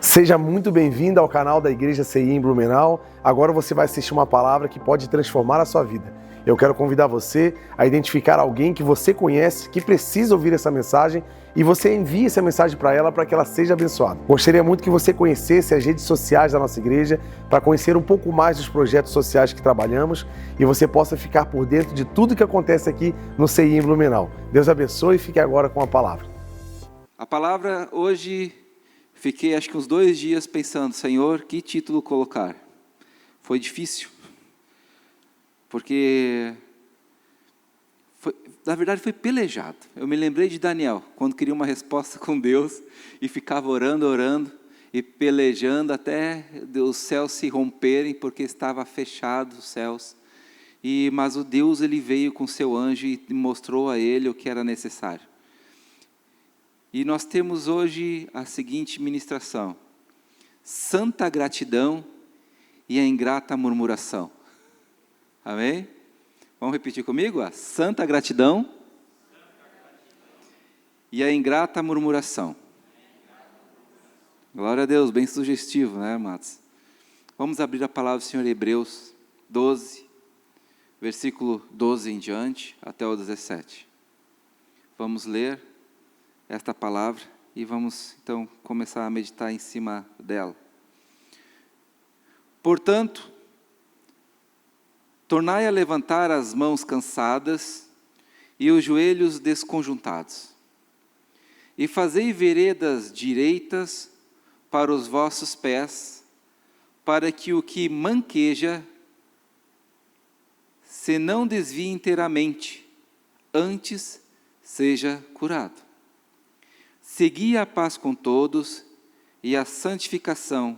Seja muito bem-vindo ao canal da Igreja CI em Blumenau. Agora você vai assistir uma palavra que pode transformar a sua vida. Eu quero convidar você a identificar alguém que você conhece, que precisa ouvir essa mensagem, e você envie essa mensagem para ela para que ela seja abençoada. Gostaria muito que você conhecesse as redes sociais da nossa igreja para conhecer um pouco mais dos projetos sociais que trabalhamos e você possa ficar por dentro de tudo que acontece aqui no CI em Blumenau. Deus abençoe e fique agora com a palavra. A palavra hoje, fiquei acho que uns 2 dias pensando, Senhor, que título colocar? Foi difícil, porque, na verdade foi pelejado. Eu me lembrei de Daniel, quando queria uma resposta com Deus, e ficava orando, e pelejando até os céus se romperem, porque estava fechado os céus. Mas o Deus, ele veio com seu anjo e mostrou a ele o que era necessário. E nós temos hoje a seguinte ministração: santa gratidão e a ingrata murmuração. Amém? Vamos repetir comigo? A santa gratidão e a ingrata murmuração. Glória a Deus, bem sugestivo, né, Matos? Vamos abrir a palavra do Senhor, Hebreus 12, versículo 12 em diante, até o 17. Vamos ler esta palavra e vamos então começar a meditar em cima dela. Portanto, tornai a levantar as mãos cansadas e os joelhos desconjuntados, e fazei veredas direitas para os vossos pés, para que o que manqueja se não desvie inteiramente, antes seja curado. Segui a paz com todos e a santificação,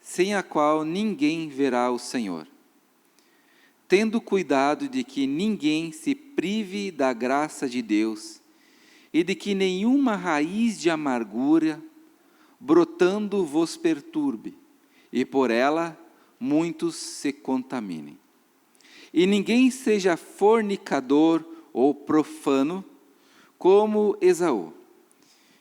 sem a qual ninguém verá o Senhor. Tendo cuidado de que ninguém se prive da graça de Deus e de que nenhuma raiz de amargura brotando vos perturbe, e por ela muitos se contaminem. E ninguém seja fornicador ou profano, como Esaú,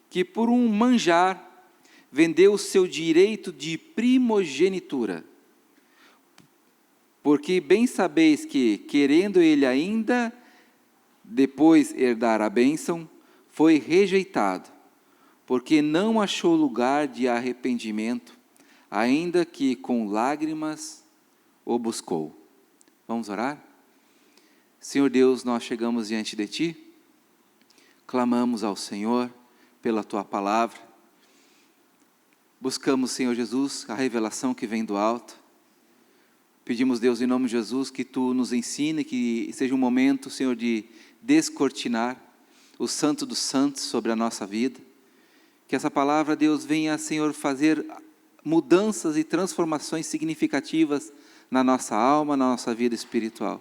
que por um manjar vendeu o seu direito de primogenitura. Porque bem sabeis que, querendo ele ainda depois herdar a bênção, foi rejeitado, porque não achou lugar de arrependimento, ainda que com lágrimas o buscou. Vamos orar? Senhor Deus, nós chegamos diante de Ti, clamamos ao Senhor pela Tua palavra, buscamos, Senhor Jesus, a revelação que vem do alto. Pedimos, Deus, em nome de Jesus, que Tu nos ensine, que seja um momento, Senhor, de descortinar o Santo dos Santos sobre a nossa vida. Que essa palavra, Deus, venha, Senhor, fazer mudanças e transformações significativas na nossa alma, na nossa vida espiritual.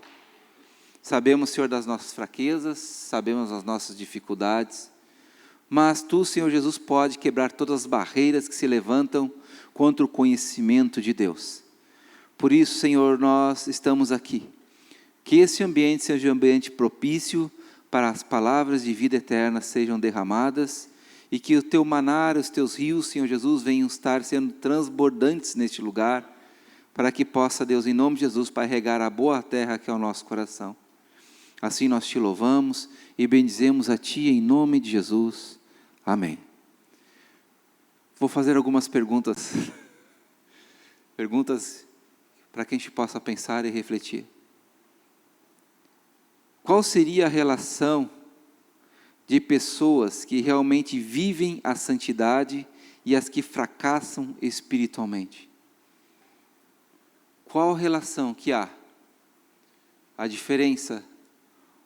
Sabemos, Senhor, das nossas fraquezas, sabemos das nossas dificuldades, mas Tu, Senhor Jesus, pode quebrar todas as barreiras que se levantam contra o conhecimento de Deus. Por isso, Senhor, nós estamos aqui. Que esse ambiente seja um ambiente propício para as palavras de vida eterna sejam derramadas e que o Teu manar, os Teus rios, Senhor Jesus, venham estar sendo transbordantes neste lugar, para que possa, Deus, em nome de Jesus, Pai, regar a boa terra que é o nosso coração. Assim nós Te louvamos e bendizemos a Ti em nome de Jesus. Amém. Vou fazer algumas perguntas. Perguntas para que a gente possa pensar e refletir. Qual seria a relação de pessoas que realmente vivem a santidade e as que fracassam espiritualmente? Qual relação que há? A diferença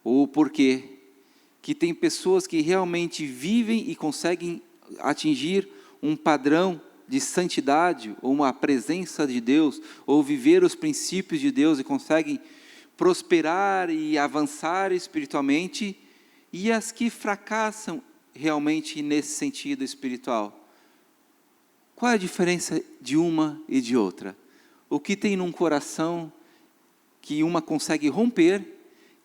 ou o porquê que tem pessoas que realmente vivem e conseguem atingir um padrão de santidade, ou uma presença de Deus, ou viver os princípios de Deus e conseguem prosperar e avançar espiritualmente, e as que fracassam realmente nesse sentido espiritual. Qual é a diferença de uma e de outra? O que tem num coração que uma consegue romper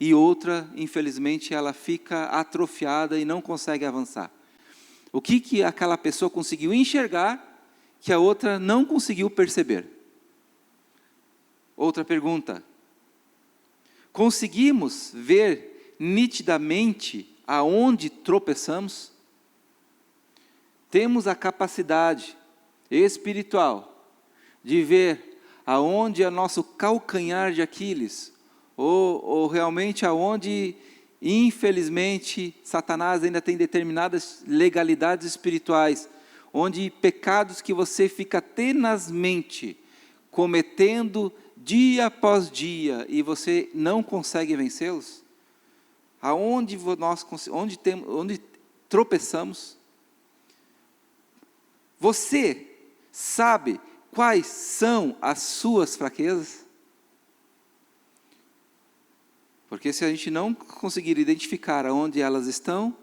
e outra, infelizmente, ela fica atrofiada e não consegue avançar? O que aquela pessoa conseguiu enxergar que a outra não conseguiu perceber? Outra pergunta: conseguimos ver nitidamente aonde tropeçamos? Temos a capacidade espiritual de ver aonde é nosso calcanhar de Aquiles, ou realmente aonde, infelizmente, Satanás ainda tem determinadas legalidades espirituais, onde pecados que você fica tenazmente cometendo dia após dia e você não consegue vencê-los? Onde tropeçamos? Você sabe quais são as suas fraquezas? Porque se a gente não conseguir identificar aonde elas estão,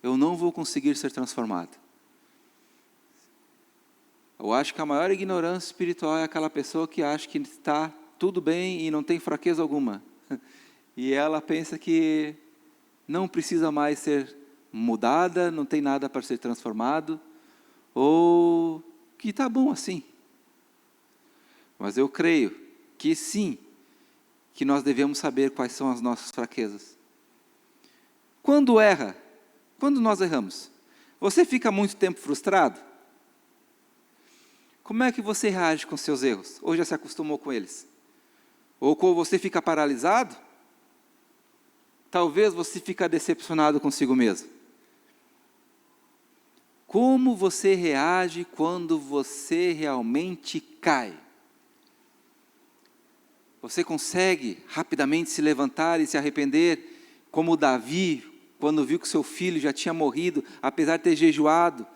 eu não vou conseguir ser transformado. Eu acho que a maior ignorância espiritual é aquela pessoa que acha que está tudo bem e não tem fraqueza alguma. E ela pensa que não precisa mais ser mudada, não tem nada para ser transformado, ou que está bom assim. Mas eu creio que sim, que nós devemos saber quais são as nossas fraquezas. Quando nós erramos, você fica muito tempo frustrado? Como é que você reage com seus erros? Ou já se acostumou com eles? Ou quando você fica paralisado? Talvez você fique decepcionado consigo mesmo. Como você reage quando você realmente cai? Você consegue rapidamente se levantar e se arrepender, como Davi, quando viu que seu filho já tinha morrido, apesar de ter jejuado,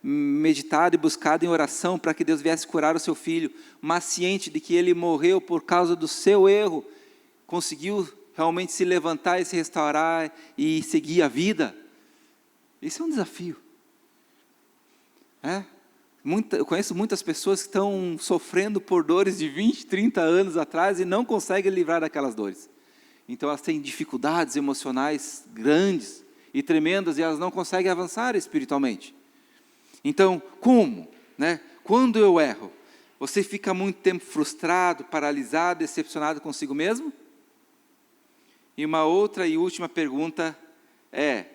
meditado e buscado em oração para que Deus viesse curar o seu filho, mas ciente de que ele morreu por causa do seu erro, conseguiu realmente se levantar e se restaurar e seguir a vida? Isso é um desafio. Eu conheço muitas pessoas que estão sofrendo por dores de 20, 30 anos atrás e não conseguem livrar daquelas dores. Então elas têm dificuldades emocionais grandes e tremendas e elas não conseguem avançar espiritualmente. Então, como? Quando eu erro, você fica muito tempo frustrado, paralisado, decepcionado consigo mesmo? E uma outra e última pergunta é: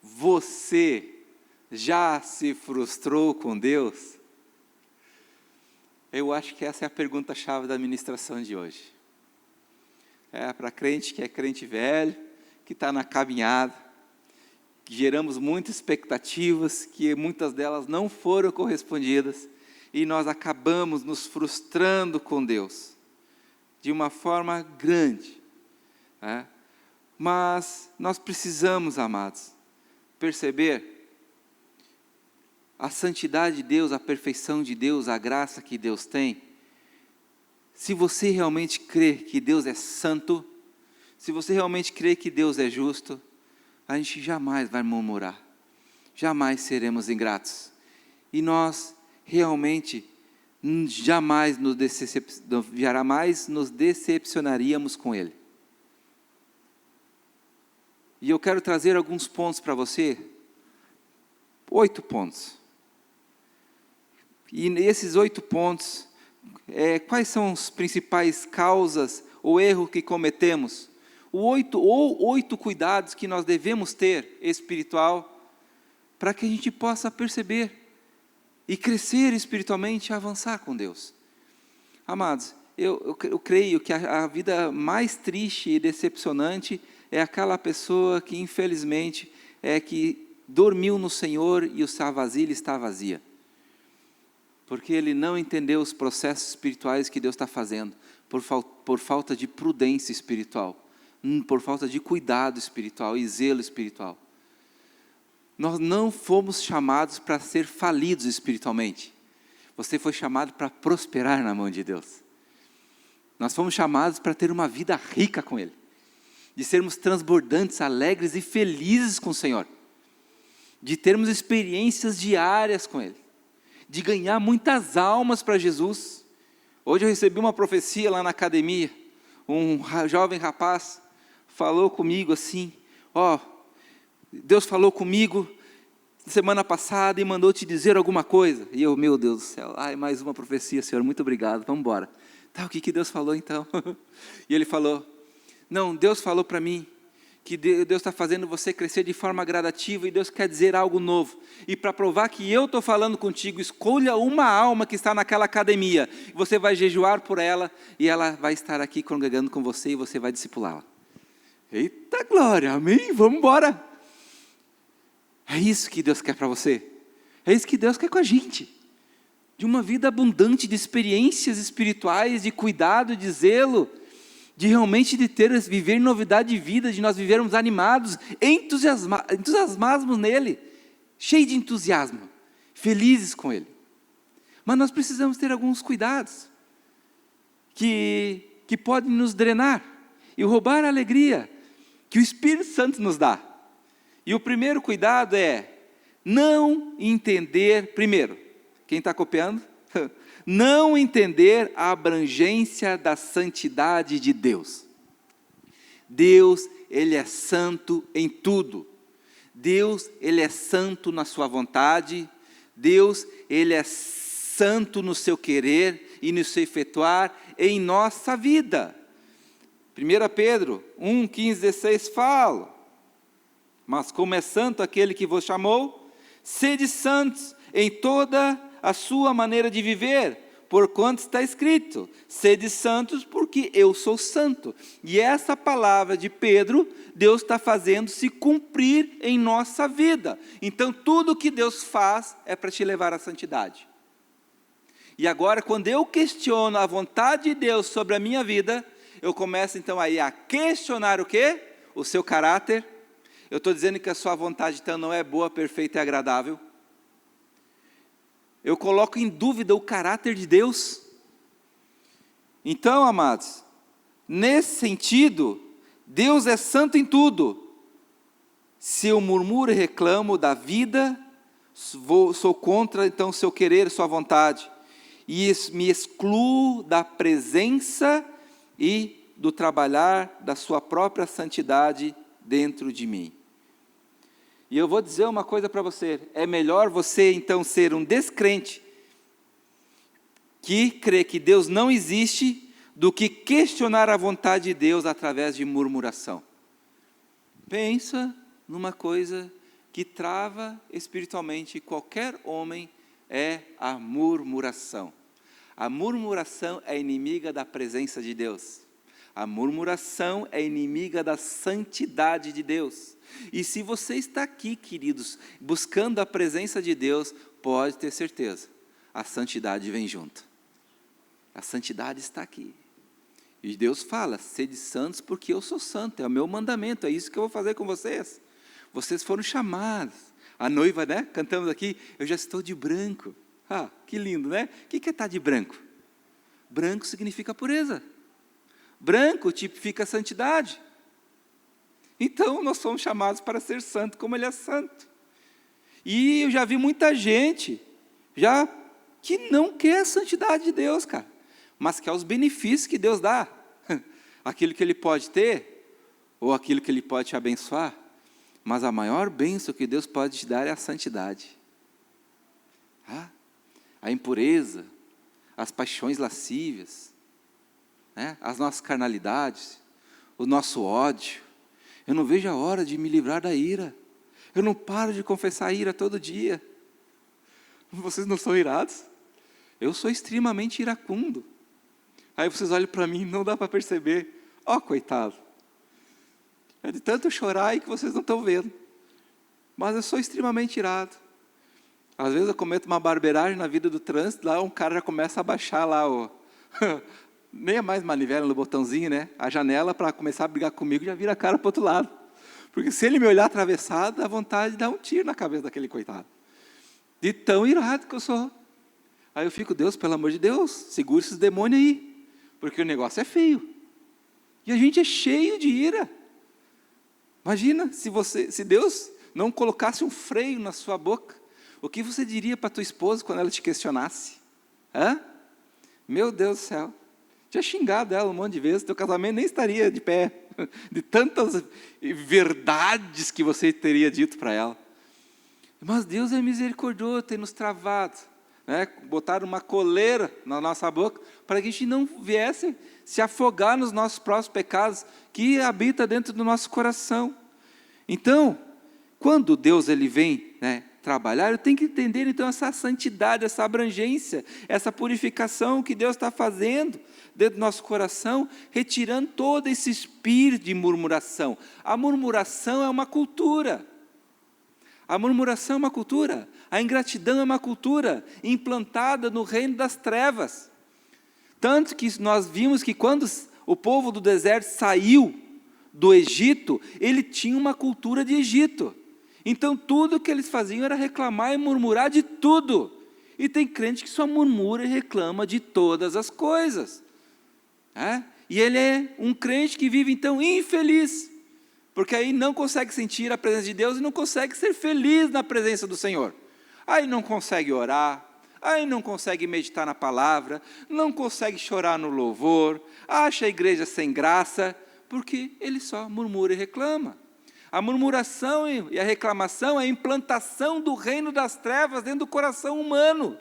você já se frustrou com Deus? Eu acho que essa é a pergunta-chave da ministração de hoje. Para crente que é crente velho, que está na caminhada, que geramos muitas expectativas, que muitas delas não foram correspondidas, e nós acabamos nos frustrando com Deus, de uma forma grande. Mas nós precisamos, amados, perceber a santidade de Deus, a perfeição de Deus, a graça que Deus tem. Se você realmente crê que Deus é santo, se você realmente crê que Deus é justo, a gente jamais vai murmurar, jamais seremos ingratos, e nós realmente jamais nos decepcionaríamos com Ele. E eu quero trazer alguns pontos para você, 8 pontos. E nesses 8 pontos, quais são as principais causas ou erros que cometemos? Oito cuidados que nós devemos ter espiritual, para que a gente possa perceber e crescer espiritualmente e avançar com Deus. Amados, eu creio que a vida mais triste e decepcionante é aquela pessoa que infelizmente que dormiu no Senhor e a vasilha está vazia. Porque ele não entendeu os processos espirituais que Deus está fazendo, por falta de prudência espiritual, por falta de cuidado espiritual e zelo espiritual. Nós não fomos chamados para ser falidos espiritualmente. Você foi chamado para prosperar na mão de Deus. Nós fomos chamados para ter uma vida rica com Ele, de sermos transbordantes, alegres e felizes com o Senhor, de termos experiências diárias com Ele, de ganhar muitas almas para Jesus. Hoje eu recebi uma profecia lá na academia, um jovem rapaz falou comigo assim: Deus falou comigo semana passada e mandou te dizer alguma coisa. E eu, meu Deus do céu, ai, mais uma profecia, Senhor, muito obrigado, vamos embora. Tá, o que Deus falou então? E ele falou, não, Deus falou para mim, que Deus está fazendo você crescer de forma gradativa e Deus quer dizer algo novo. E para provar que eu estou falando contigo, escolha uma alma que está naquela academia. Você vai jejuar por ela e ela vai estar aqui congregando com você e você vai discipulá-la. Eita glória, amém? Vamos embora. É isso que Deus quer para você. É isso que Deus quer com a gente. De uma vida abundante de experiências espirituais, de cuidado, de zelo, de realmente viver novidade de vida, de nós vivermos animados, entusiasmados nele, cheios de entusiasmo, felizes com ele. Mas nós precisamos ter alguns cuidados, que podem nos drenar, e roubar a alegria, que o Espírito Santo nos dá. E o primeiro cuidado é, não entender, primeiro, quem está copiando? Não entender a abrangência da santidade de Deus. Deus, Ele é santo em tudo. Deus, Ele é santo na sua vontade. Deus, Ele é santo no seu querer e no seu efetuar em nossa vida. 1 Pedro 1, 15, 16 fala, mas como é santo aquele que vos chamou, sede santos em toda a sua maneira de viver, porquanto está escrito, sede santos porque eu sou santo. E essa palavra de Pedro, Deus está fazendo se cumprir em nossa vida. Então tudo que Deus faz é para te levar à santidade. E agora quando eu questiono a vontade de Deus sobre a minha vida, eu começo então aí a questionar o quê? O seu caráter. Eu estou dizendo que a sua vontade então não é boa, perfeita e agradável. Eu coloco em dúvida o caráter de Deus. Então, amados, nesse sentido, Deus é santo em tudo. Se eu murmuro e reclamo da vida, sou contra então o seu querer, sua vontade. E me excluo da presença e do trabalhar da sua própria santidade dentro de mim. E eu vou dizer uma coisa para você, é melhor você então ser um descrente, que crê que Deus não existe, do que questionar a vontade de Deus através de murmuração. Pensa numa coisa que trava espiritualmente qualquer homem, é a murmuração. A murmuração é inimiga da presença de Deus. A murmuração é inimiga da santidade de Deus. E se você está aqui, queridos, buscando a presença de Deus, pode ter certeza, a santidade vem junto. A santidade está aqui. E Deus fala, sede santos porque eu sou santo, é o meu mandamento, é isso que eu vou fazer com vocês. Vocês foram chamados. A noiva, né? Cantamos aqui, eu já estou de branco. Ah, que lindo, né? O que é estar de branco? Branco significa pureza. Branco tipifica a santidade. Então, nós somos chamados para ser santo como Ele é santo. E eu já vi muita gente, que não quer a santidade de Deus, cara, mas quer os benefícios que Deus dá. Aquilo que Ele pode ter, ou aquilo que Ele pode te abençoar. Mas a maior bênção que Deus pode te dar é a santidade. A impureza, as paixões lascívias, né? As nossas carnalidades, o nosso ódio. Eu não vejo a hora de me livrar da ira. Eu não paro de confessar a ira todo dia. Vocês não são irados? Eu sou extremamente iracundo. Aí vocês olham para mim e não dá para perceber. Coitado. É de tanto chorar aí que vocês não estão vendo. Mas eu sou extremamente irado. Às vezes eu cometo uma barbeiragem na vida do trânsito, lá um cara já começa a baixar lá nem é mais manivela no botãozinho, né? A janela, para começar a brigar comigo, já vira a cara para o outro lado. Porque se ele me olhar atravessado, dá vontade de dar um tiro na cabeça daquele coitado. De tão irado que eu sou. Aí eu fico, Deus, pelo amor de Deus, segura esses demônios aí. Porque o negócio é feio. E a gente é cheio de ira. Imagina, se Deus não colocasse um freio na sua boca, o que você diria para tua esposa quando ela te questionasse? Meu Deus do céu. Tinha xingado ela um monte de vezes, teu casamento nem estaria de pé, de tantas verdades que você teria dito para ela. Mas Deus é misericordioso, tem nos travado, né? Botaram uma coleira na nossa boca para que a gente não viesse se afogar nos nossos próprios pecados que habita dentro do nosso coração. Então, quando Deus ele vem, né, trabalhar, eu tenho que entender então essa santidade, essa abrangência, essa purificação que Deus está fazendo dentro do nosso coração, retirando todo esse espírito de murmuração. A murmuração é uma cultura. A murmuração é uma cultura. A ingratidão é uma cultura implantada no reino das trevas. Tanto que nós vimos que quando o povo do deserto saiu do Egito, ele tinha uma cultura de Egito. Então tudo que eles faziam era reclamar e murmurar de tudo. E tem crente que só murmura e reclama de todas as coisas. E ele é um crente que vive então infeliz, porque aí não consegue sentir a presença de Deus e não consegue ser feliz na presença do Senhor. Aí não consegue orar, aí não consegue meditar na palavra, não consegue chorar no louvor, acha a igreja sem graça, porque ele só murmura e reclama. A murmuração e a reclamação é a implantação do reino das trevas dentro do coração humano.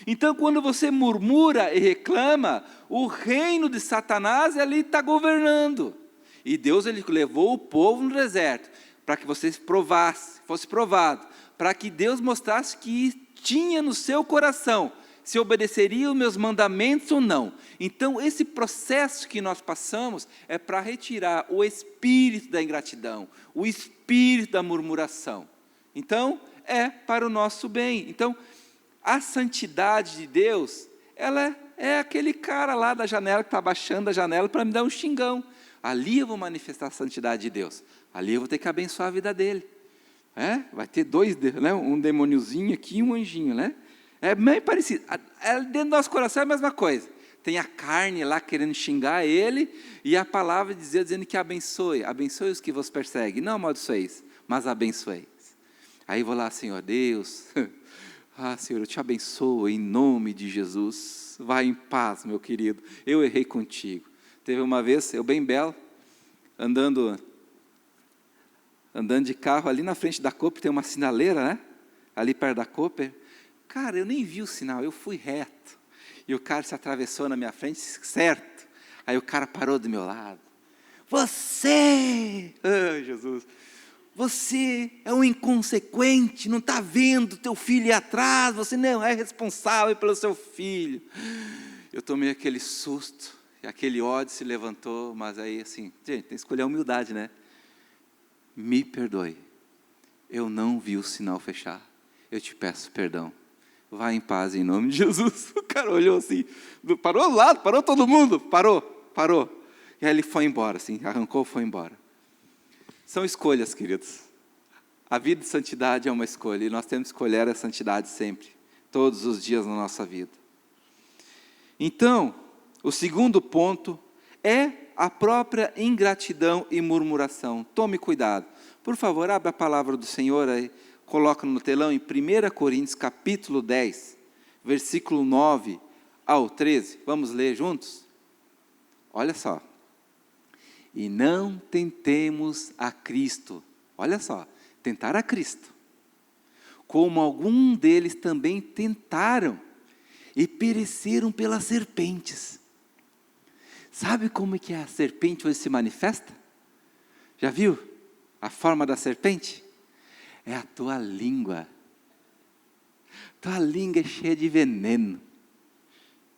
Então, quando você murmura e reclama, o reino de Satanás ali está governando. E Deus ele levou o povo no deserto para que você fosse provado, para que Deus mostrasse que tinha no seu coração se obedeceria os meus mandamentos ou não. Então, esse processo que nós passamos é para retirar o espírito da ingratidão, o espírito da murmuração. Então, é para o nosso bem. Então, a santidade de Deus, ela é aquele cara lá da janela que está abaixando a janela para me dar um xingão. Ali eu vou manifestar a santidade de Deus. Ali eu vou ter que abençoar a vida dele. Vai ter dois, né? Um demôniozinho aqui e um anjinho, né? É meio parecido. Dentro do nosso coração é a mesma coisa. Tem a carne lá querendo xingar ele, e a palavra dizendo que abençoe os que vos perseguem, não amaldiçoeis, mas abençoeis. Aí vou lá, Senhor Deus, Senhor, eu te abençoo em nome de Jesus, vai em paz, meu querido, eu errei contigo. Teve uma vez, eu bem belo, andando de carro, ali na frente da Cooper, tem uma sinaleira, né? Ali perto da Cooper. Cara, eu nem vi o sinal, eu fui reto. E o cara se atravessou na minha frente, certo. Aí o cara parou do meu lado. Você, Jesus, você é um inconsequente, não está vendo teu filho ir atrás, você não é responsável pelo seu filho. Eu tomei aquele susto, e aquele ódio se levantou, mas aí assim, gente, tem que escolher a humildade, né? Me perdoe, eu não vi o sinal fechar, eu te peço perdão. Vai em paz em nome de Jesus. O cara olhou assim, parou do lado, parou todo mundo, parou. E aí ele foi embora, assim, arrancou, foi embora. São escolhas, queridos. A vida de santidade é uma escolha, e nós temos que escolher a santidade sempre, todos os dias na nossa vida. Então, o segundo ponto é a própria ingratidão e murmuração. Tome cuidado. Por favor, abra a palavra do Senhor aí. Coloca no telão em 1 Coríntios capítulo 10, versículo 9 ao 13. Vamos ler juntos? Olha só. E não tentemos a Cristo. Olha só, tentar a Cristo. Como algum deles também tentaram e pereceram pelas serpentes. Sabe como é que a serpente hoje se manifesta? Já viu a forma da serpente? É a tua língua. Tua língua é cheia de veneno.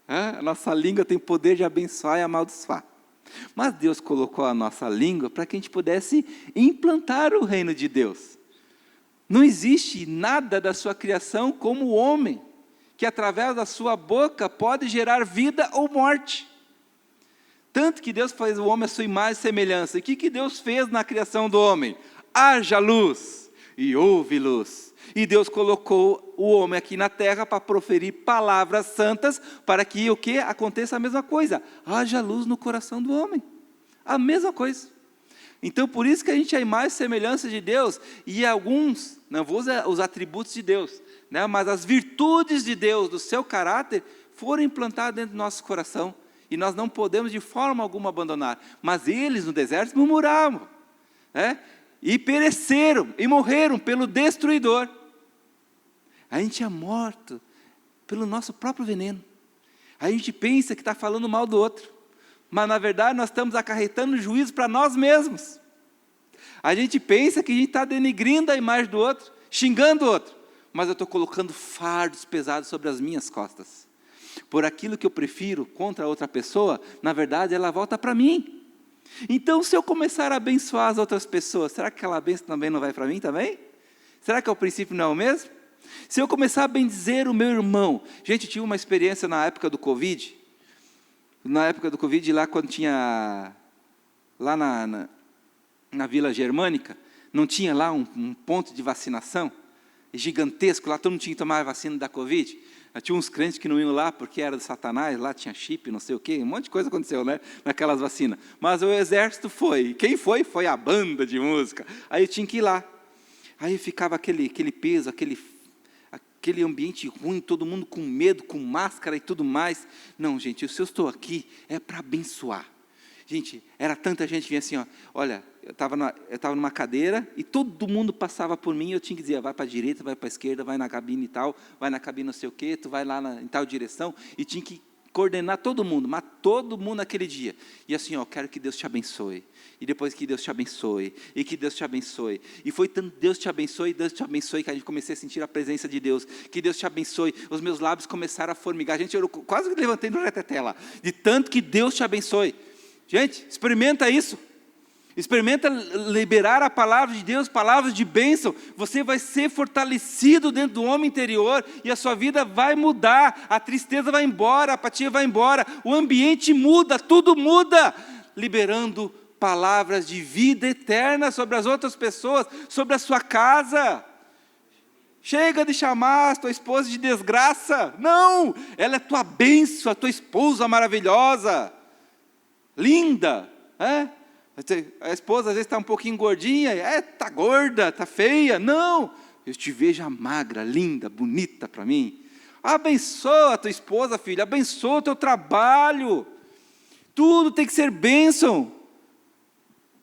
A nossa língua tem poder de abençoar e amaldiçoar. Mas Deus colocou a nossa língua para que a gente pudesse implantar o reino de Deus. Não existe nada da sua criação como o homem, que através da sua boca pode gerar vida ou morte. Tanto que Deus fez o homem à sua imagem e semelhança. E o que Deus fez na criação do homem? Haja luz. E houve luz. E Deus colocou o homem aqui na terra para proferir palavras santas, para que o que? Aconteça a mesma coisa. Haja luz no coração do homem. A mesma coisa. Então, por isso que a gente é a imagem e semelhança de Deus, e alguns, não vou usar os atributos de Deus, né, mas as virtudes de Deus, do seu caráter, foram implantadas dentro do nosso coração, e nós não podemos de forma alguma abandonar. Mas eles no deserto murmuravam, né? e pereceram, e morreram pelo destruidor. A gente é morto pelo nosso próprio veneno. A gente pensa que está falando mal do outro, mas na verdade nós estamos acarretando juízo para nós mesmos. A gente pensa que a gente está denigrindo a imagem do outro, xingando o outro, mas eu estou colocando fardos pesados sobre as minhas costas. Por aquilo que eu prefiro contra outra pessoa, na verdade ela volta para mim. Então se eu começar a abençoar as outras pessoas, será que aquela bênção também não vai para mim também? Será que o princípio não é o mesmo? Se eu começar a bendizer o meu irmão, gente, eu tive uma experiência na época do Covid, lá quando tinha, lá na Vila Germânica, não tinha lá um ponto de vacinação, gigantesco, lá todo mundo tinha que tomar a vacina da Covid, tinha uns crentes que não iam lá porque era do Satanás, lá tinha chip, não sei o quê, um monte de coisa aconteceu, né, naquelas vacinas, mas o exército foi, quem foi? Foi a banda de música, aí eu tinha que ir lá, aí ficava aquele peso, aquele ambiente ruim, todo mundo com medo, com máscara e tudo mais. Não, gente, se eu estou aqui, é para abençoar. Gente, era tanta gente que vinha assim, ó, olha, eu estava numa cadeira, e todo mundo passava por mim, e eu tinha que dizer, vai para a direita, vai para a esquerda, vai na cabine e tal, vai na cabine não sei o quê, tu vai lá em tal direção, e tinha que coordenar todo mundo, mas todo mundo naquele dia. E assim, ó, quero que Deus te abençoe. E depois que Deus te abençoe, e que Deus te abençoe. E foi tanto Deus te abençoe, que a gente comecei a sentir a presença de Deus. Que Deus te abençoe. Os meus lábios começaram a formigar. Gente, eu quase levantei no reteté lá. De tanto que Deus te abençoe. Gente, experimenta isso. Experimenta liberar a palavra de Deus, palavras de bênção. Você vai ser fortalecido dentro do homem interior e a sua vida vai mudar. A tristeza vai embora, a apatia vai embora. O ambiente muda, tudo muda. Liberando palavras de vida eterna sobre as outras pessoas, sobre a sua casa. Chega de chamar a tua esposa de desgraça. Não, ela é tua bênção, a tua esposa maravilhosa, linda, a esposa às vezes está um pouquinho gordinha, está gorda, está feia. Não, eu te vejo magra, linda, bonita para mim. Abençoa a tua esposa, filha, abençoa o teu trabalho. Tudo tem que ser bênção,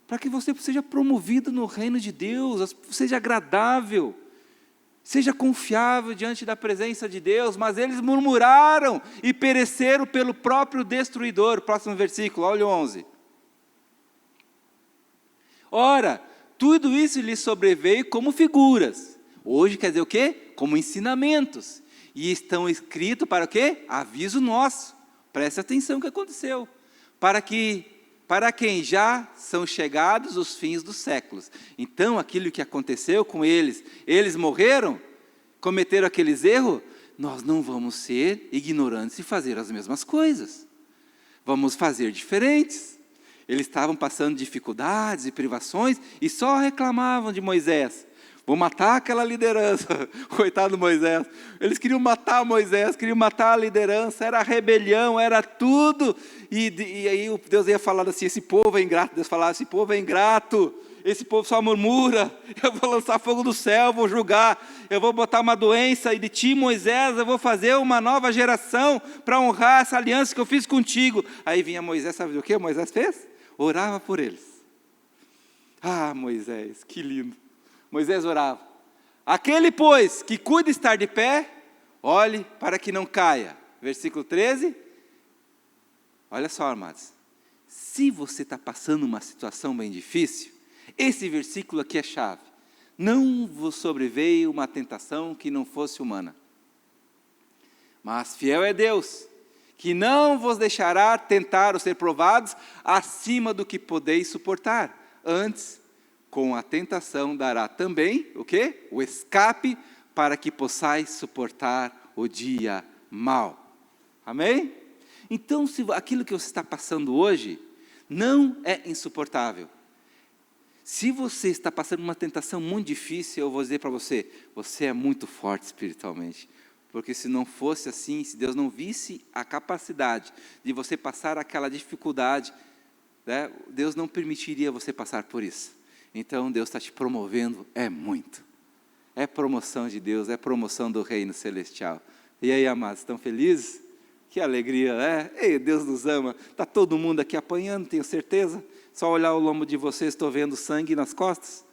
para que você seja promovido no reino de Deus, seja agradável, seja confiável diante da presença de Deus. Mas eles murmuraram e pereceram pelo próprio destruidor. Próximo versículo, olha o 11. Ora, tudo isso lhes sobreveio como figuras. Hoje quer dizer o quê? Como ensinamentos. E estão escritos para o quê? Aviso nosso. Preste atenção no que aconteceu. Para quem já são chegados os fins dos séculos. Então, aquilo que aconteceu com eles morreram, cometeram aqueles erros, nós não vamos ser ignorantes e fazer as mesmas coisas. Vamos fazer diferentes. Eles estavam passando dificuldades e privações e só reclamavam de Moisés. Vou matar aquela liderança, coitado do Moisés. Eles queriam matar Moisés, queriam matar a liderança, era rebelião, era tudo. E aí Deus ia falar assim, esse povo é ingrato. Deus falava, esse povo é ingrato, esse povo só murmura. Eu vou lançar fogo do céu, vou julgar, eu vou botar uma doença, e de ti, Moisés, eu vou fazer uma nova geração para honrar essa aliança que eu fiz contigo. Aí vinha Moisés, sabe o que Moisés fez? Orava por eles. Ah, Moisés, que lindo. Moisés orava. Aquele, pois, que cuida estar de pé, olhe para que não caia. Versículo 13. Olha só, amados. Se você está passando uma situação bem difícil, esse versículo aqui é chave. Não vos sobreveio uma tentação que não fosse humana. Mas fiel é Deus, que não vos deixará tentar ou ser provados acima do que podeis suportar. Antes, com a tentação dará também, o quê? O escape, para que possais suportar o dia mau. Amém? Então, se aquilo que você está passando hoje não é insuportável, se você está passando uma tentação muito difícil, eu vou dizer para você, você é muito forte espiritualmente. Porque se não fosse assim, se Deus não visse a capacidade de você passar aquela dificuldade, né, Deus não permitiria você passar por isso. Então Deus está te promovendo, é muito. É promoção de Deus, é promoção do reino celestial. E aí, amados, estão felizes? Que alegria, né? Ei, Deus nos ama. Está todo mundo aqui apanhando, tenho certeza. Só olhar o lombo de vocês, estou vendo sangue nas costas.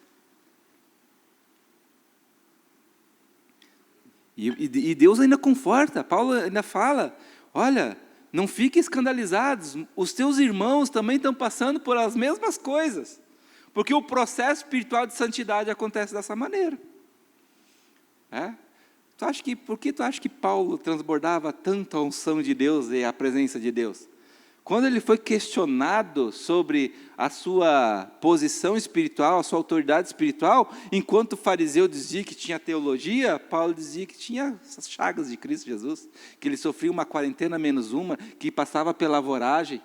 E Deus ainda conforta, Paulo ainda fala, olha, não fiquem escandalizados, os teus irmãos também estão passando por as mesmas coisas, porque o processo espiritual de santidade acontece dessa maneira. Por que tu acha que Paulo transbordava tanto a unção de Deus e a presença de Deus? Quando ele foi questionado sobre a sua posição espiritual, a sua autoridade espiritual, enquanto o fariseu dizia que tinha teologia, Paulo dizia que tinha essas chagas de Cristo Jesus, que ele sofria uma quarentena menos uma, que passava pela voragem,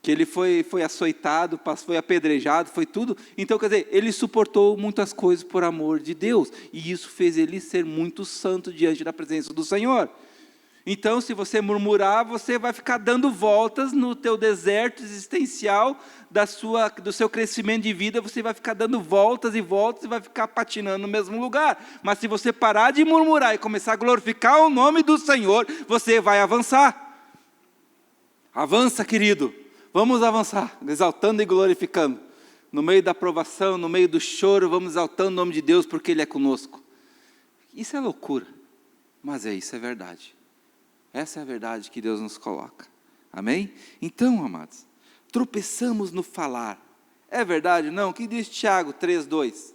que ele foi açoitado, foi apedrejado, foi tudo. Então, quer dizer, ele suportou muitas coisas por amor de Deus, e isso fez ele ser muito santo diante da presença do Senhor. Então, se você murmurar, você vai ficar dando voltas no teu deserto existencial, do seu crescimento de vida, você vai ficar dando voltas e voltas, e vai ficar patinando no mesmo lugar. Mas se você parar de murmurar e começar a glorificar o nome do Senhor, você vai avançar. Avança, querido. Vamos avançar, exaltando e glorificando. No meio da provação, no meio do choro, vamos exaltando o nome de Deus, porque Ele é conosco. Isso é loucura, mas isso é verdade. Essa é a verdade que Deus nos coloca. Amém? Então, amados, tropeçamos no falar. É verdade? Não? O que diz Tiago 3:2?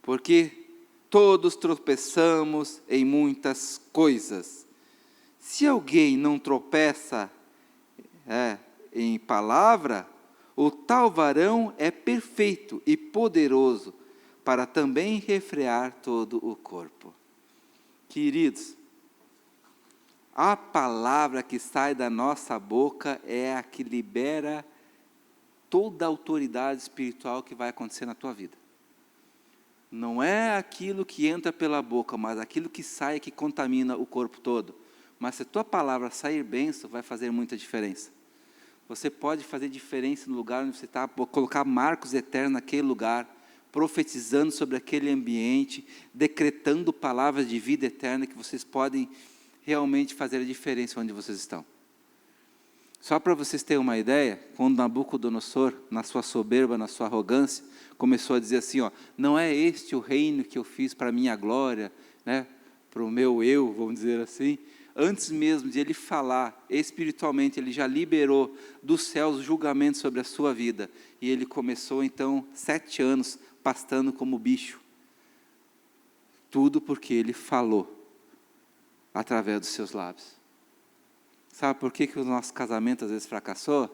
Porque todos tropeçamos em muitas coisas. Se alguém não tropeça em palavra, o tal varão é perfeito e poderoso para também refrear todo o corpo. Queridos, a palavra que sai da nossa boca é a que libera toda a autoridade espiritual que vai acontecer na tua vida. Não é aquilo que entra pela boca, mas aquilo que sai que contamina o corpo todo. Mas se a tua palavra sair bênção, vai fazer muita diferença. Você pode fazer diferença no lugar onde você está, colocar marcos eternos naquele lugar, profetizando sobre aquele ambiente, decretando palavras de vida eterna que vocês podem realmente fazer a diferença onde vocês estão. Só para vocês terem uma ideia, quando Nabucodonosor, na sua soberba, na sua arrogância, começou a dizer assim, não é este o reino que eu fiz para a minha glória, para o meu eu, vamos dizer assim. Antes mesmo de ele falar, espiritualmente, ele já liberou dos céus julgamento sobre a sua vida. E ele começou então 7 anos pastando como bicho. Tudo porque ele falou através dos seus lábios. Sabe por que o nosso casamento às vezes fracassou?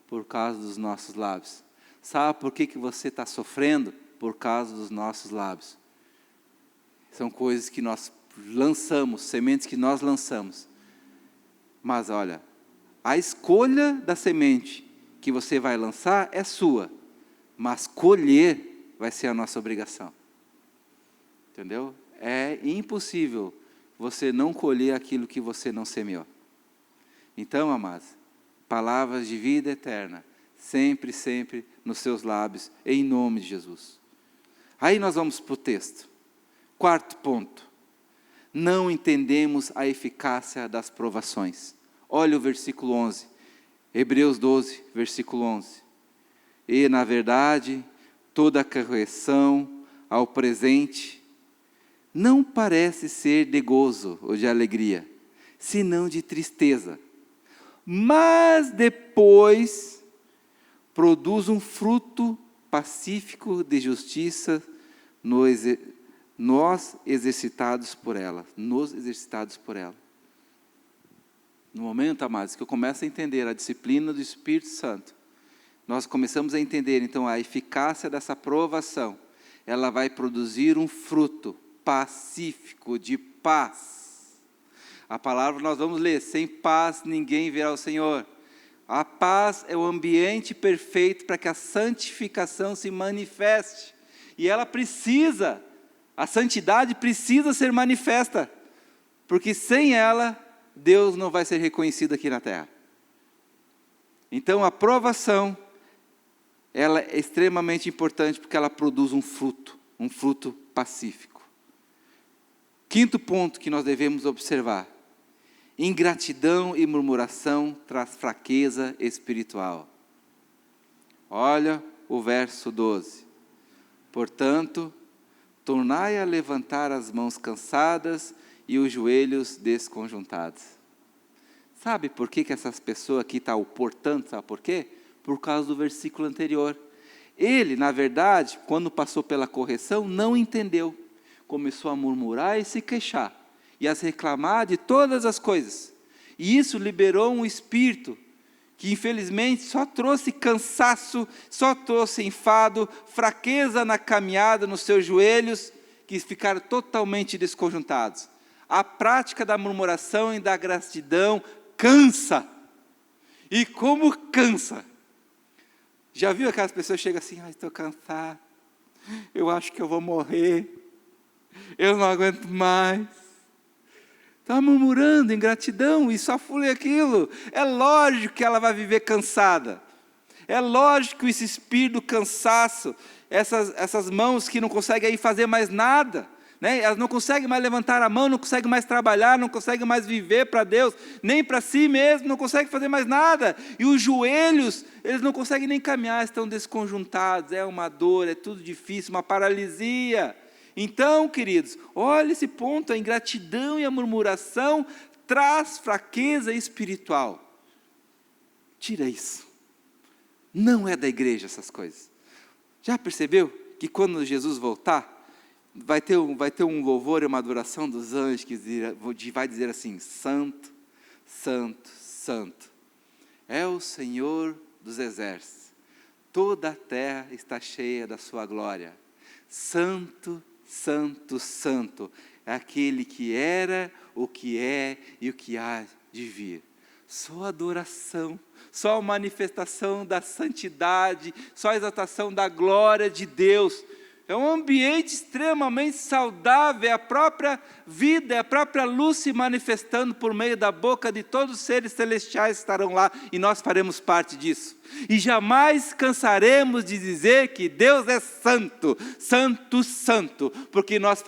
Por causa dos nossos lábios. Sabe por que você está sofrendo? Por causa dos nossos lábios. São coisas que nós lançamos, sementes que nós lançamos. Mas olha, a escolha da semente que você vai lançar é sua, mas colher vai ser a nossa obrigação. Entendeu? É impossível você não colher aquilo que você não semeou. Então, amados, palavras de vida eterna, sempre, sempre nos seus lábios, em nome de Jesus. Aí nós vamos para o texto. 4º ponto. Não entendemos a eficácia das provações. Olha o versículo 11. Hebreus 12, versículo 11. E, na verdade, toda correção ao presente não parece ser de gozo ou de alegria, senão de tristeza. Mas depois produz um fruto pacífico de justiça nos exercitados por ela. No momento, amados, que eu começo a entender a disciplina do Espírito Santo, nós começamos a entender, então, a eficácia dessa provação. Ela vai produzir um fruto pacífico, de paz. A palavra nós vamos ler, sem paz ninguém verá o Senhor. A paz é o ambiente perfeito para que a santificação se manifeste. E ela precisa, a santidade precisa ser manifesta, porque sem ela, Deus não vai ser reconhecido aqui na terra. Então a provação, ela é extremamente importante, porque ela produz um fruto pacífico. 5º ponto que nós devemos observar: ingratidão e murmuração traz fraqueza espiritual. Olha o verso 12. Portanto, tornai a levantar as mãos cansadas e os joelhos desconjuntados. Sabe por que essas pessoas aqui estão o portanto, sabe por quê? Por causa do versículo anterior. Ele, na verdade, quando passou pela correção, não entendeu. Começou a murmurar e se queixar, e a reclamar de todas as coisas. E isso liberou um espírito que infelizmente só trouxe cansaço, só trouxe enfado, fraqueza na caminhada, nos seus joelhos, que ficaram totalmente desconjuntados. A prática da murmuração e da gratidão cansa. E como cansa? Já viu aquelas pessoas que chegam assim, estou cansado, eu acho que eu vou morrer, eu não aguento mais. Está murmurando ingratidão e só fule aquilo. É lógico que ela vai viver cansada. É lógico que esse espírito do cansaço, essas mãos que não conseguem aí fazer mais nada, né? Elas não conseguem mais levantar a mão, não conseguem mais trabalhar, não conseguem mais viver para Deus, nem para si mesmo, não conseguem fazer mais nada. E os joelhos, eles não conseguem nem caminhar, estão desconjuntados, é uma dor, é tudo difícil, uma paralisia. Então, queridos, olha esse ponto, a ingratidão e a murmuração traz fraqueza espiritual. Tira isso. Não é da igreja essas coisas. Já percebeu que quando Jesus voltar, vai ter um louvor e uma adoração dos anjos que vai dizer assim, santo, santo, santo, é o Senhor dos exércitos, toda a terra está cheia da sua glória, santo, santo, santo, é aquele que era, o que é e o que há de vir. Só adoração, só manifestação da santidade, só exaltação da glória de Deus. É um ambiente extremamente saudável, é a própria vida, é a própria luz se manifestando por meio da boca de todos os seres celestiais que estarão lá, e nós faremos parte disso. E jamais cansaremos de dizer que Deus é santo, santo, santo, porque nós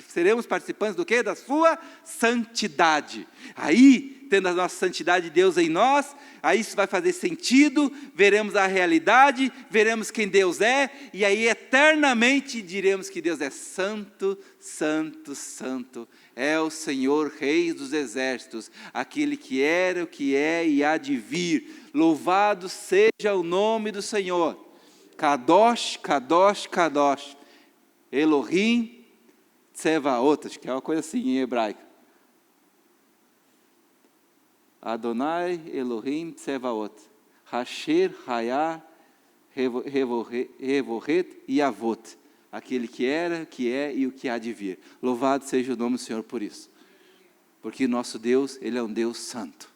seremos participantes do quê? Da sua santidade. Aí, tendo a nossa santidade de Deus em nós, aí isso vai fazer sentido, veremos a realidade, veremos quem Deus é, e aí eternamente diremos que Deus é santo, santo, santo, é o Senhor, Rei dos exércitos, aquele que era, o que é e há de vir. Louvado seja o nome do Senhor. Kadosh, Kadosh, Kadosh, Elohim Tsevaot, acho que é uma coisa assim em hebraico. Adonai Elohim Tsevaot, Hasher Hayah Revoret Yavot, aquele que era, que é e o que há de vir. Louvado seja o nome do Senhor por isso. Porque nosso Deus, Ele é um Deus santo.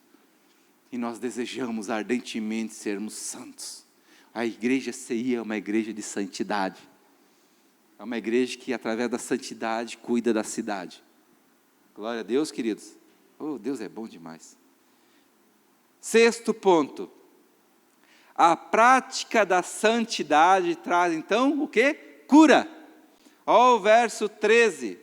E nós desejamos ardentemente sermos santos. A igreja CI é uma igreja de santidade. É uma igreja que através da santidade cuida da cidade. Glória a Deus, queridos. Oh, Deus é bom demais. Sexto ponto, a prática da santidade traz então o quê? Cura. Olha o verso 13.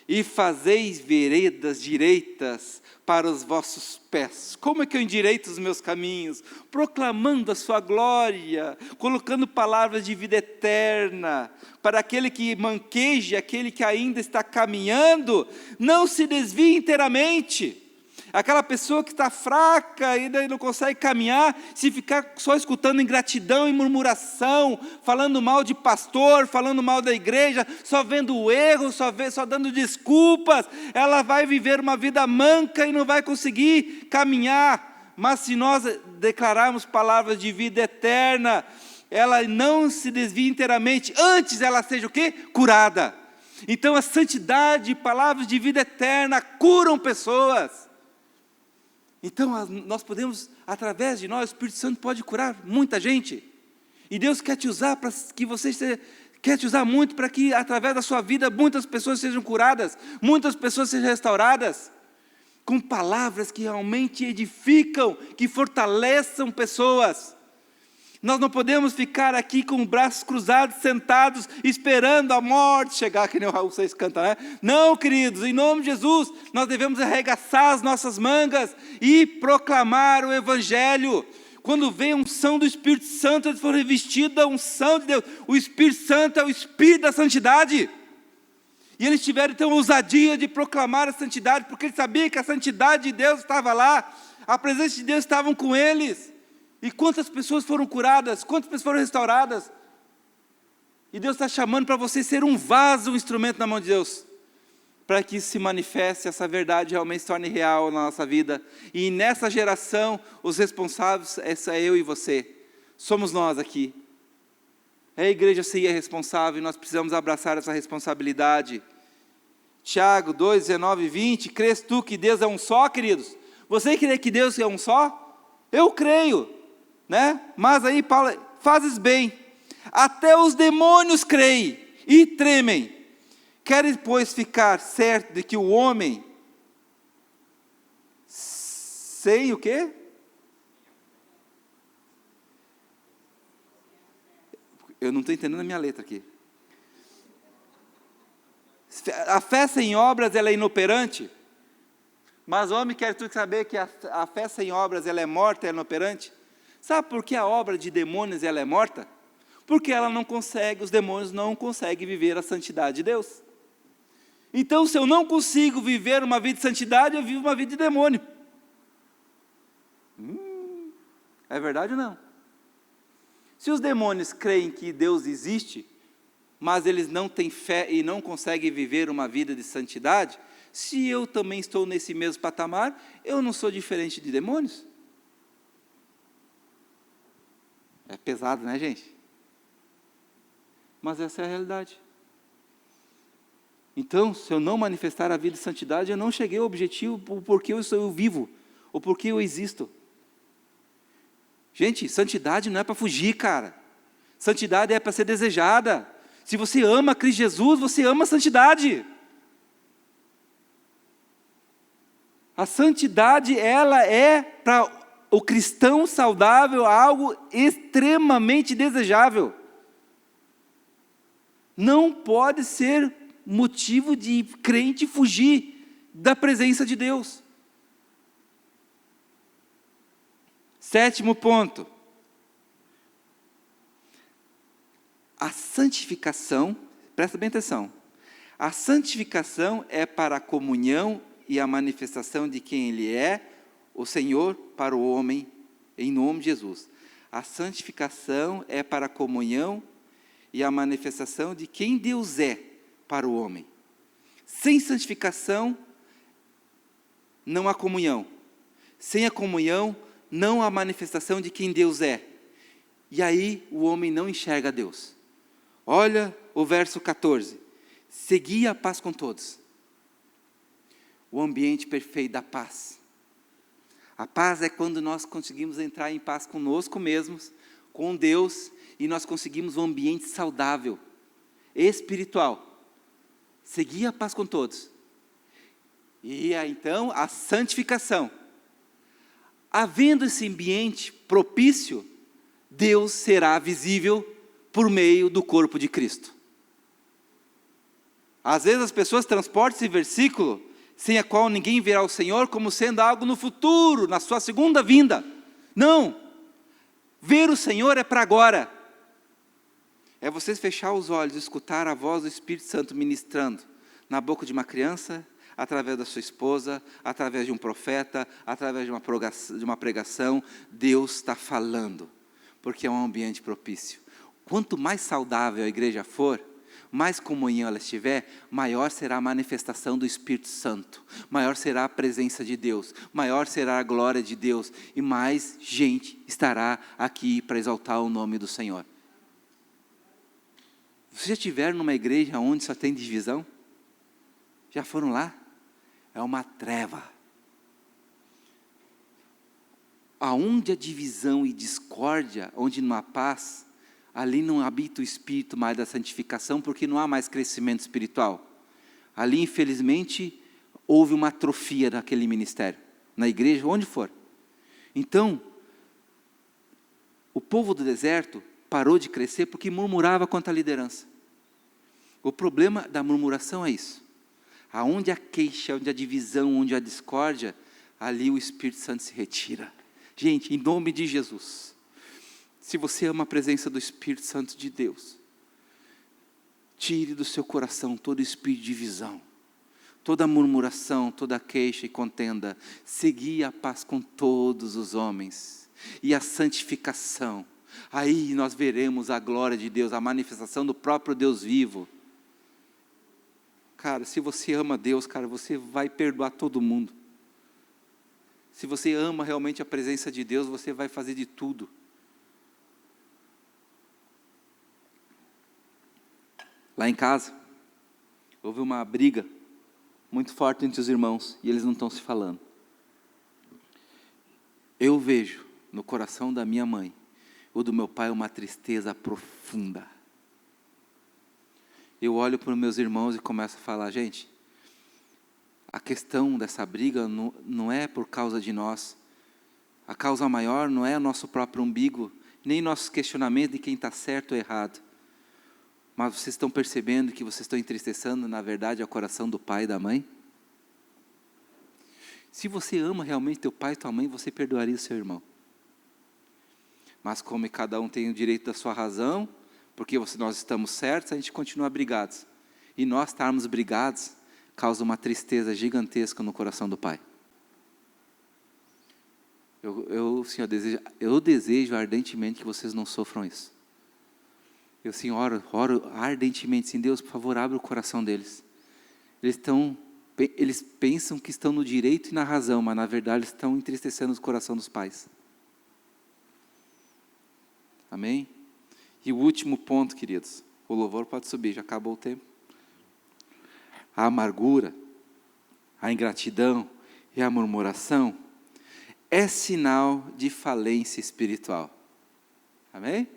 E fazeis veredas direitas para os vossos pés. Como é que eu endireito os meus caminhos? Proclamando a sua glória, colocando palavras de vida eterna, para aquele que manqueja, aquele que ainda está caminhando, não se desvie inteiramente. Aquela pessoa que está fraca, ainda não consegue caminhar, se ficar só escutando ingratidão e murmuração, falando mal de pastor, falando mal da igreja, só vendo o erro, só dando desculpas, ela vai viver uma vida manca e não vai conseguir caminhar. Mas se nós declararmos palavras de vida eterna, ela não se desvia inteiramente, antes ela seja o quê? Curada. Então a santidade, palavras de vida eterna curam pessoas. Então nós podemos, através de nós, o Espírito Santo pode curar muita gente. E Deus quer te usar quer te usar muito para que através da sua vida muitas pessoas sejam curadas, muitas pessoas sejam restauradas, com palavras que realmente edificam, que fortaleçam pessoas. Nós não podemos ficar aqui com os braços cruzados, sentados, esperando a morte chegar, que nem o Raul Seixas canta, né? Não, queridos, em nome de Jesus, nós devemos arregaçar as nossas mangas e proclamar o Evangelho. quando veio a unção do Espírito Santo, eles foram revestidos da unção de Deus. O Espírito Santo é o Espírito da santidade. E eles tiveram então a ousadia de proclamar a santidade, porque eles sabiam que a santidade de Deus estava lá, a presença de Deus estava com eles. E quantas pessoas foram curadas, quantas pessoas foram restauradas. E Deus está chamando para você ser um vaso, um instrumento na mão de Deus, para que isso se manifeste, essa verdade realmente se torne real na nossa vida. E nessa geração, os responsáveis, essa é eu e você, somos nós aqui. A igreja CI é responsável e nós precisamos abraçar essa responsabilidade. Tiago 2, 19 e 20, crês tu que Deus é um só, queridos? Você crê que Deus é um só? Eu creio, né? Mas aí Paulo, fazes bem, até os demônios creem e tremem. Queres, pois, ficar certo de que o homem, sem o quê? Eu não estou entendendo a minha letra aqui. A fé sem obras, ela é inoperante. Mas o homem quer tu saber que a fé sem obras, ela é morta, ela é inoperante. Sabe por que a obra de demônios, ela é morta? Porque ela não consegue, os demônios não conseguem viver a santidade de Deus. Então, se eu não consigo viver uma vida de santidade, eu vivo uma vida de demônio. É verdade ou não? Se os demônios creem que Deus existe, mas eles não têm fé e não conseguem viver uma vida de santidade, se eu também estou nesse mesmo patamar, eu não sou diferente de demônios? É pesado, né, gente? Mas essa é a realidade. Então, se eu não manifestar a vida de santidade, eu não cheguei ao objetivo, o porquê eu sou vivo, o porquê eu existo. Gente, santidade não é para fugir, cara. Santidade é para ser desejada. Se você ama Cristo Jesus, você ama a santidade. A santidade, ela é para o cristão saudável algo extremamente desejável. Não pode ser motivo de crente fugir da presença de Deus. 7º ponto. A santificação, presta bem atenção, a santificação é para a comunhão e a manifestação de quem Ele é, o Senhor para o homem, em nome de Jesus. A santificação é para a comunhão e a manifestação de quem Deus é para o homem. Sem santificação, não há comunhão. Sem a comunhão, não há manifestação de quem Deus é. E aí, o homem não enxerga Deus. Olha o verso 14. Segui a paz com todos. O ambiente perfeito da paz. A paz é quando nós conseguimos entrar em paz conosco mesmos, com Deus, e nós conseguimos um ambiente saudável, espiritual. Segui a paz com todos. E então a santificação. Havendo esse ambiente propício, Deus será visível por meio do corpo de Cristo. Às vezes as pessoas transportam esse versículo, sem a qual ninguém verá o Senhor, como sendo algo no futuro, na sua segunda vinda. Não! Ver o Senhor é para agora. É você fechar os olhos e escutar a voz do Espírito Santo ministrando na boca de uma criança, através da sua esposa, através de um profeta, através de uma pregação. Deus está falando, porque é um ambiente propício. Quanto mais saudável a igreja for, mais comunhão ela estiver, maior será a manifestação do Espírito Santo, maior será a presença de Deus, maior será a glória de Deus, e mais gente estará aqui para exaltar o nome do Senhor. Vocês já estiveram numa igreja onde só tem divisão? Já foram lá? É uma treva. Aonde a divisão e discórdia, onde não há paz, ali não habita o Espírito mais da santificação, porque não há mais crescimento espiritual. Ali, infelizmente, houve uma atrofia daquele ministério, na igreja, onde for. Então, o povo do deserto parou de crescer porque murmurava contra a liderança. O problema da murmuração é isso. Aonde a queixa, onde a divisão, onde a discórdia, ali o Espírito Santo se retira. Gente, em nome de Jesus, se você ama a presença do Espírito Santo de Deus, tire do seu coração todo espírito de divisão, toda murmuração, toda queixa e contenda. Segui a paz com todos os homens e a santificação. Aí nós veremos a glória de Deus, a manifestação do próprio Deus vivo. Cara, se você ama Deus, cara, você vai perdoar todo mundo. Se você ama realmente a presença de Deus, você vai fazer de tudo. Lá em casa, houve uma briga muito forte entre os irmãos, e eles não estão se falando. Eu vejo no coração da minha mãe, ou do meu pai, uma tristeza profunda. Eu olho para os meus irmãos e começo a falar, gente, a questão dessa briga não é por causa de nós. A causa maior não é o nosso próprio umbigo, nem nossos questionamentos de quem está certo ou errado. Mas vocês estão percebendo que vocês estão entristecendo, na verdade, o coração do pai e da mãe? Se você ama realmente teu pai e tua mãe, você perdoaria o seu irmão. Mas como cada um tem o direito da sua razão, porque nós estamos certos, a gente continua brigados. E nós estarmos brigados causa uma tristeza gigantesca no coração do pai. Eu desejo ardentemente que vocês não sofram isso. Eu, Senhor, oro ardentemente, sim, Deus, por favor, abre o coração deles. Eles pensam que estão no direito e na razão, mas na verdade eles estão entristecendo o coração dos pais. Amém? E o último ponto, queridos, o louvor pode subir, já acabou o tempo. A amargura, a ingratidão e a murmuração é sinal de falência espiritual. Amém?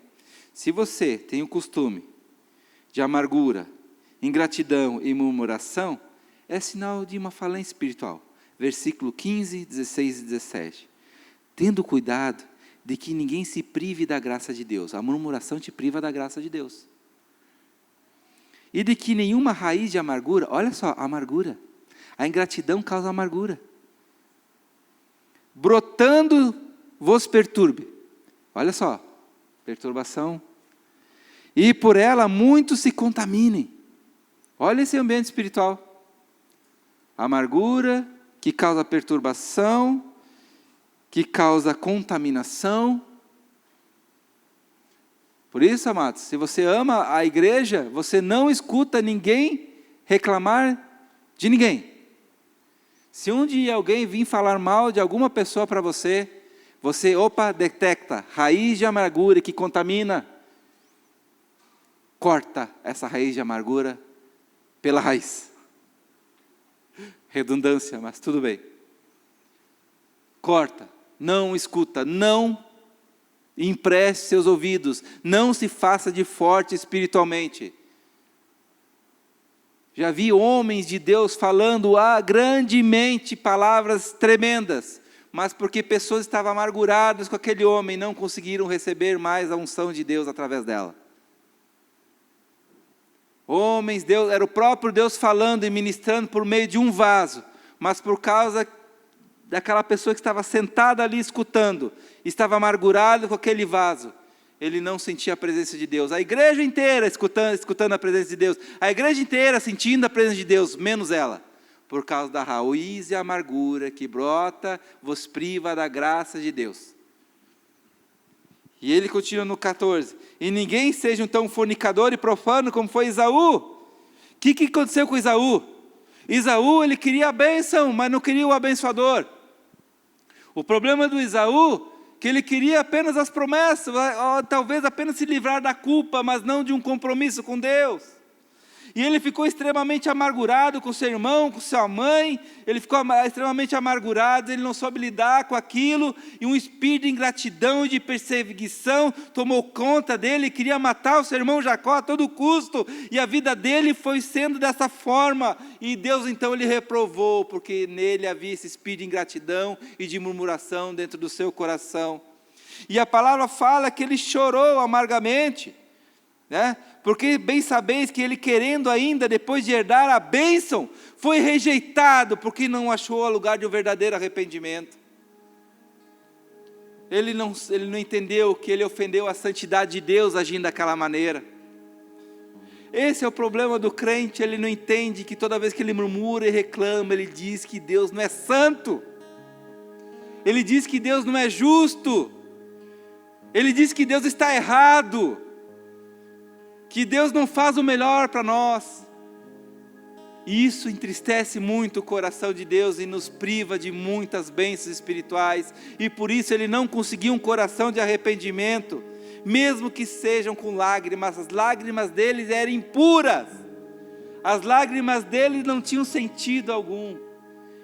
Se você tem o costume de amargura, ingratidão e murmuração, é sinal de uma falência espiritual. Versículo 15, 16 e 17. Tendo cuidado de que ninguém se prive da graça de Deus. A murmuração te priva da graça de Deus. E de que nenhuma raiz de amargura, olha só, amargura. A ingratidão causa amargura. Brotando vos perturbe. Olha só, perturbação. E por ela muitos se contaminem. Olha esse ambiente espiritual. Amargura que causa perturbação, que causa contaminação. Por isso, amados, se você ama a igreja, você não escuta ninguém reclamar de ninguém. Se um dia alguém vir falar mal de alguma pessoa para você, detecta raiz de amargura que contamina. Corta essa raiz de amargura pela raiz. Redundância, mas tudo bem. Corta, não escuta, não empreste seus ouvidos, não se faça de forte espiritualmente. Já vi homens de Deus falando grandemente palavras tremendas, mas porque pessoas estavam amarguradas com aquele homem, não conseguiram receber mais a unção de Deus através dela. Homens, Deus, era o próprio Deus falando e ministrando por meio de um vaso, mas por causa daquela pessoa que estava sentada ali escutando, estava amargurado com aquele vaso, ele não sentia a presença de Deus. A igreja inteira escutando a presença de Deus, a igreja inteira sentindo a presença de Deus, menos ela, por causa da raiz e amargura que brota, vos priva da graça de Deus. E ele continua no 14, e ninguém seja um tão fornicador e profano como foi Esaú. O que aconteceu com Esaú? Esaú, ele queria a bênção, mas não queria o abençoador. O problema do Esaú, que ele queria apenas as promessas, talvez apenas se livrar da culpa, mas não de um compromisso com Deus. E ele ficou extremamente amargurado com seu irmão, com sua mãe, ele ficou extremamente amargurado, ele não soube lidar com aquilo, e um espírito de ingratidão e de perseguição tomou conta dele, queria matar o seu irmão Jacó a todo custo, e a vida dele foi sendo dessa forma, e Deus então ele reprovou, porque nele havia esse espírito de ingratidão e de murmuração dentro do seu coração. E a palavra fala que ele chorou amargamente, né? Porque bem sabeis que ele, querendo ainda, depois de herdar a bênção, foi rejeitado, porque não achou lugar de um verdadeiro arrependimento. Ele não entendeu que ele ofendeu a santidade de Deus agindo daquela maneira. Esse é o problema do crente, ele não entende que toda vez que ele murmura e reclama, ele diz que Deus não é santo. Ele diz que Deus não é justo. Ele diz que Deus está errado. Que Deus não faz o melhor para nós. E isso entristece muito o coração de Deus e nos priva de muitas bênçãos espirituais. E por isso ele não conseguiu um coração de arrependimento. Mesmo que sejam com lágrimas, as lágrimas deles eram impuras, as lágrimas deles não tinham sentido algum,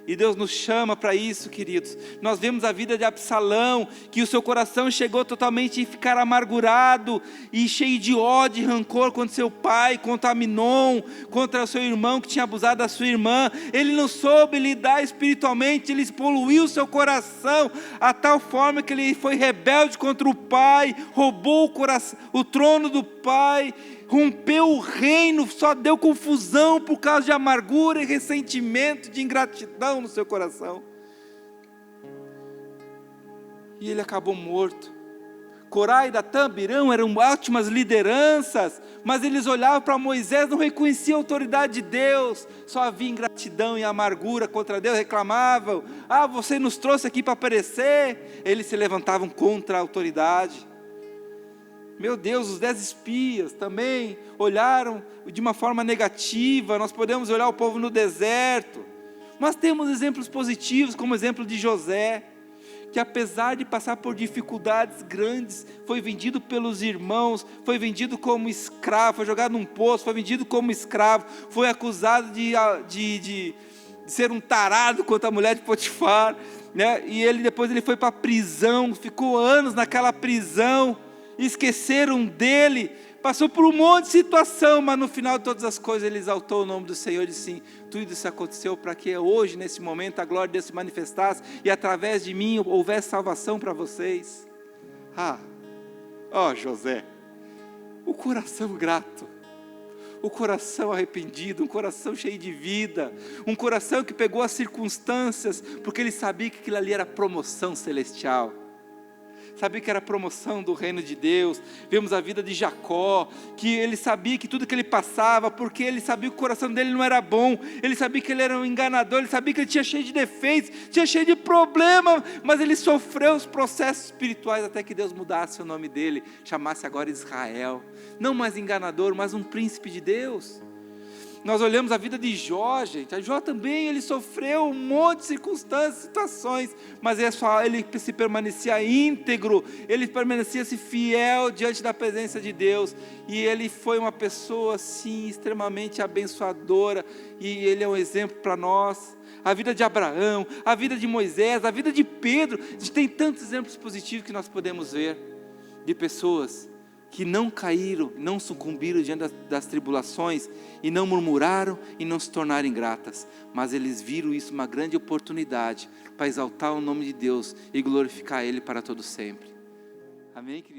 e Deus nos chama para isso, queridos. Nós vemos a vida de Absalão, que o seu coração chegou totalmente a ficar amargurado, e cheio de ódio e rancor contra seu pai, contra Aminon, contra o seu irmão que tinha abusado da sua irmã. Ele não soube lidar espiritualmente, ele poluiu o seu coração, a tal forma que ele foi rebelde contra o pai, roubou o trono do pai, rompeu o reino, só deu confusão por causa de amargura e ressentimento, de ingratidão no seu coração. E ele acabou morto. Corá e Datã, Abirão eram ótimas lideranças, mas eles olhavam para Moisés, não reconheciam a autoridade de Deus, só havia ingratidão e amargura contra Deus, reclamavam: você nos trouxe aqui para perecer. Eles se levantavam contra a autoridade. Meu Deus, os 10 espias também olharam de uma forma negativa. Nós podemos olhar o povo no deserto, mas temos exemplos positivos, como o exemplo de José, que apesar de passar por dificuldades grandes, foi vendido pelos irmãos, foi vendido como escravo, foi jogado num poço, foi vendido como escravo, foi acusado de ser um tarado contra a mulher de Potifar, né? E depois ele foi para a prisão, ficou anos naquela prisão, esqueceram dele, passou por um monte de situação, mas no final de todas as coisas ele exaltou o nome do Senhor e disse sim, tudo isso aconteceu para que hoje, nesse momento, a glória de Deus se manifestasse e através de mim houvesse salvação para vocês. José, o coração grato, o coração arrependido, um coração cheio de vida, um coração que pegou as circunstâncias, porque ele sabia que aquilo ali era promoção celestial, sabia que era a promoção do reino de Deus. Vemos a vida de Jacó, que ele sabia que tudo que ele passava, porque ele sabia que o coração dele não era bom, ele sabia que ele era um enganador, ele sabia que ele tinha cheio de defeitos, tinha cheio de problemas, mas ele sofreu os processos espirituais até que Deus mudasse o nome dele, chamasse agora Israel, não mais enganador, mas um príncipe de Deus. Nós olhamos a vida de Jó, gente. A Jó também, ele sofreu um monte de circunstâncias, situações, mas ele se permanecia íntegro, ele permanecia-se fiel diante da presença de Deus, e ele foi uma pessoa assim, extremamente abençoadora, e ele é um exemplo para nós. A vida de Abraão, a vida de Moisés, a vida de Pedro, a gente tem tantos exemplos positivos que nós podemos ver, de pessoas que não caíram, não sucumbiram diante das tribulações, e não murmuraram e não se tornaram ingratas, mas eles viram isso uma grande oportunidade para exaltar o nome de Deus e glorificar Ele para todo sempre. Amém, querido?